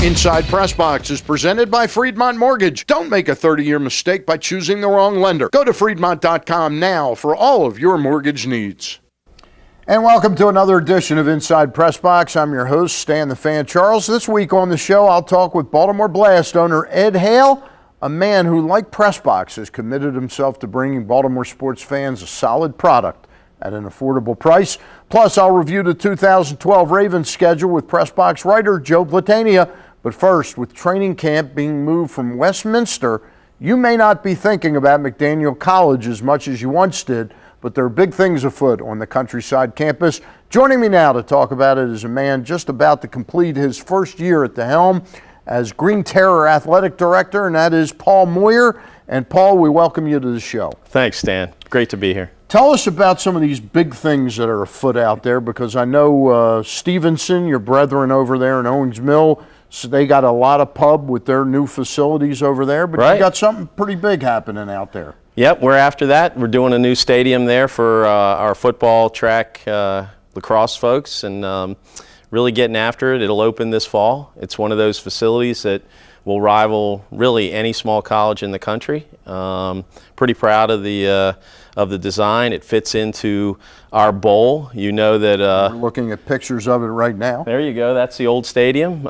Inside PressBox is presented by Friedmont Mortgage. Don't make a 30-year mistake by choosing the wrong lender. Go to Friedmont.com now for all of your mortgage needs. And welcome to another edition of Inside PressBox. I'm your host, Stan the Fan Charles. This week on the show, I'll talk with Baltimore Blast owner Ed Hale, a man who, like PressBox, has committed himself to bringing Baltimore sports fans a solid product at an affordable price. Plus, I'll review the 2012 Ravens schedule with PressBox writer Joe Platania. But first, with training camp being moved from Westminster, you may not be thinking about McDaniel College as much as you once did, but there are big things afoot on the Countryside campus. Joining me now to talk about it is a man just about to complete his first year at the helm as Green Terror Athletic Director, and that is Paul Moyer. And Paul, we welcome you to the show. Thanks, Stan. Great to be here. Tell us about some of these big things that are afoot out there, because I know Stevenson, your brethren over there in Owings Mill, so they got a lot of pub with their new facilities over there, but You got something pretty big happening out there. Yep, we're after that. We're doing a new stadium there for our football, track, lacrosse folks, and really getting after it. It'll open this fall. It's one of those facilities that will rival really any small college in the country. Pretty proud of the design. It fits into our bowl. You know that we're looking at pictures of it right now. There you go. That's the old stadium.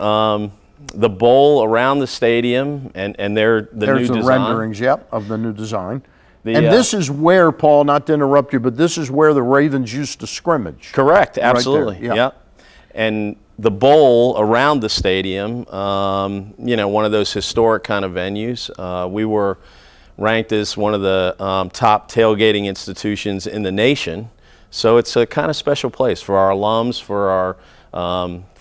The bowl around the stadium, and there's new design. There's the renderings, yep, of the new design. And this is where, Paul, not to interrupt you, but this is where the Ravens used to scrimmage. Correct, absolutely. Right, yep. And the bowl around the stadium, one of those historic kind of venues. We were ranked as one of the top tailgating institutions in the nation. So it's a kind of special place for our alums, for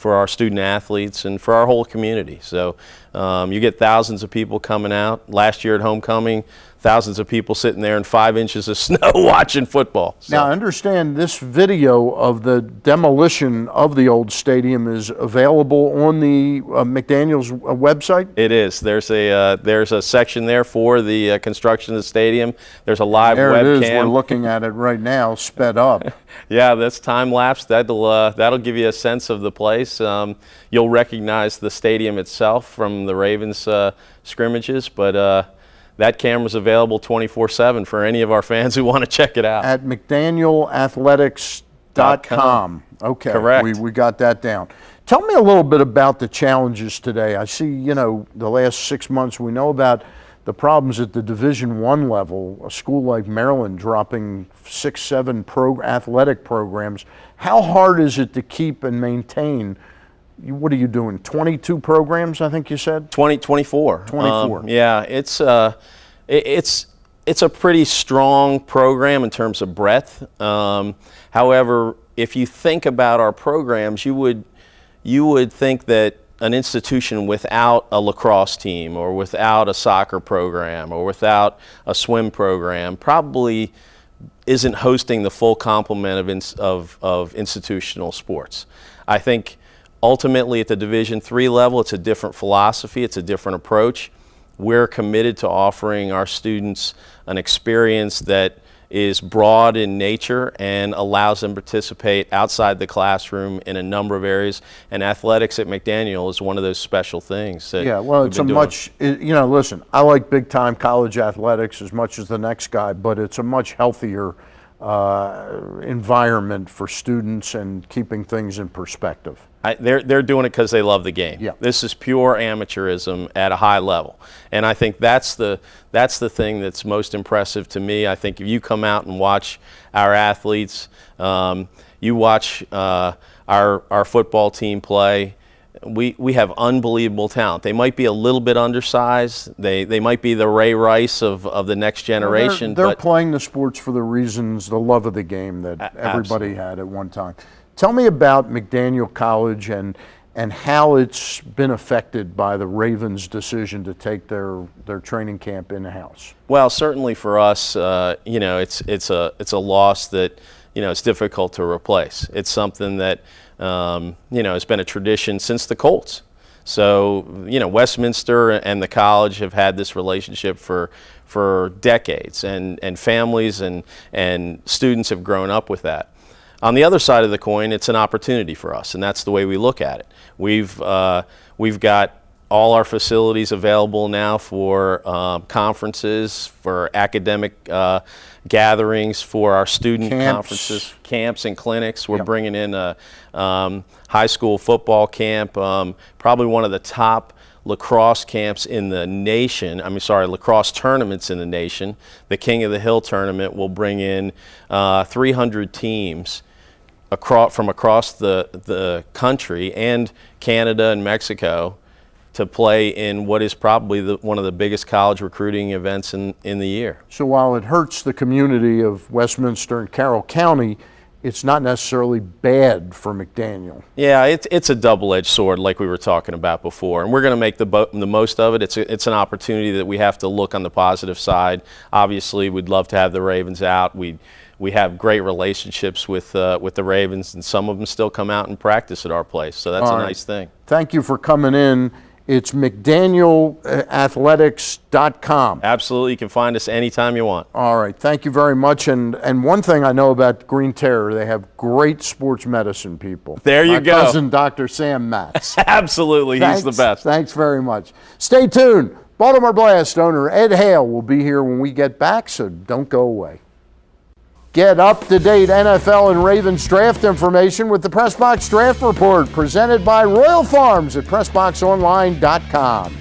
our student athletes, and for our whole community. So you get thousands of people coming out. Last year at homecoming, thousands of people sitting there in 5 inches of snow watching football. So. Now, I understand this video of the demolition of the old stadium is available on the McDaniel's website? It is. There's a section there for the construction of the stadium. There's a live webcam. There it is. We're looking at it right now, sped up. Yeah, that's time-lapse. That'll give you a sense of the place. You'll recognize the stadium itself from the Ravens scrimmages, but that camera's available 24/7 for any of our fans who want to check it out. At McDanielAthletics.com. Okay, correct. We got that down. Tell me a little bit about the challenges today. I see, the last 6 months we know about the problems at the Division I level, a school like Maryland dropping 6-7 athletic programs. How hard is it to keep and maintain? What are you doing, 22 programs, I think you said? 24. 24. Yeah, it's a pretty strong program in terms of breadth. However, if you think about our programs, you would think that an institution without a lacrosse team or without a soccer program or without a swim program probably isn't hosting the full complement of institutional sports. I think ultimately at the Division III level, it's a different philosophy, it's a different approach. We're committed to offering our students an experience that is broad in nature and allows them to participate outside the classroom in a number of areas. And athletics at McDaniel is one of those special things. Yeah, well, it's listen, I like big-time college athletics as much as the next guy, but it's a much healthier environment for students and keeping things in perspective. They're doing it because they love the game. Yeah. This is pure amateurism at a high level, and I think that's the thing that's most impressive to me. I think if you come out and watch our athletes, you watch our football team play. We have unbelievable talent. They might be a little bit undersized. They might be the Ray Rice of the next generation. They're playing the sports for the reasons, the love of the game that everybody had at one time. Tell me about McDaniel College and how it's been affected by the Ravens' decision to take their training camp in-house. Well, certainly for us, it's a loss that it's difficult to replace. It's something that has been a tradition since the Colts. So Westminster and the college have had this relationship for decades, and families and students have grown up with that. On the other side of the coin, it's an opportunity for us, and that's the way we look at it. We've got all our facilities available now for conferences, for academic gatherings, for our student conferences, camps and clinics. We're bringing in a high school football camp, probably one of the top lacrosse camps in the nation. Lacrosse tournaments in the nation. The King of the Hill tournament will bring in 300 teams from across the country and Canada and Mexico to play in what is probably one of the biggest college recruiting events in the year. So while it hurts the community of Westminster and Carroll County, it's not necessarily bad for McDaniel. Yeah, it's a double-edged sword like we were talking about before, and we're going to make the most of it. It's an opportunity that we have to look on the positive side. Obviously, we'd love to have the Ravens out. We have great relationships with the Ravens, and some of them still come out and practice at our place, so that's a nice thing. Thank you for coming in. It's McDanielAthletics.com. Absolutely. You can find us anytime you want. All right. Thank you very much. And one thing I know about Green Terror, they have great sports medicine people. There you go. My cousin, Dr. Sam Matz. Absolutely. He's the best. Thanks very much. Stay tuned. Baltimore Blast owner Ed Hale will be here when we get back, so don't go away. Get up-to-date NFL and Ravens draft information with the PressBox Draft Report presented by Royal Farms at PressBoxOnline.com.